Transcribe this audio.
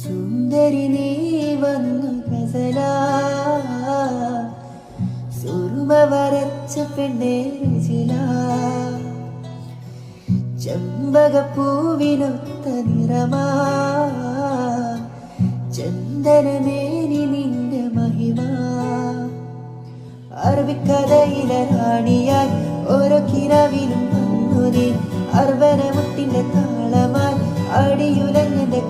സുന്ദരി നീ വന്നു ഗസലാ സുറുമ വരച്ച പെണ്ണേ രചില ചെമ്പകപ്പൂവിനൊത്ത നിറമാ ചന്ദനമേനി നിന്റെ മഹിമ അറബിക്കഥയിലെ റാണിയായി ഓരോ കിനാവിലും വന്നു നീ അർവന മുട്ടിന്റെ താളമായി അടിയുലഞ്ഞന്റെ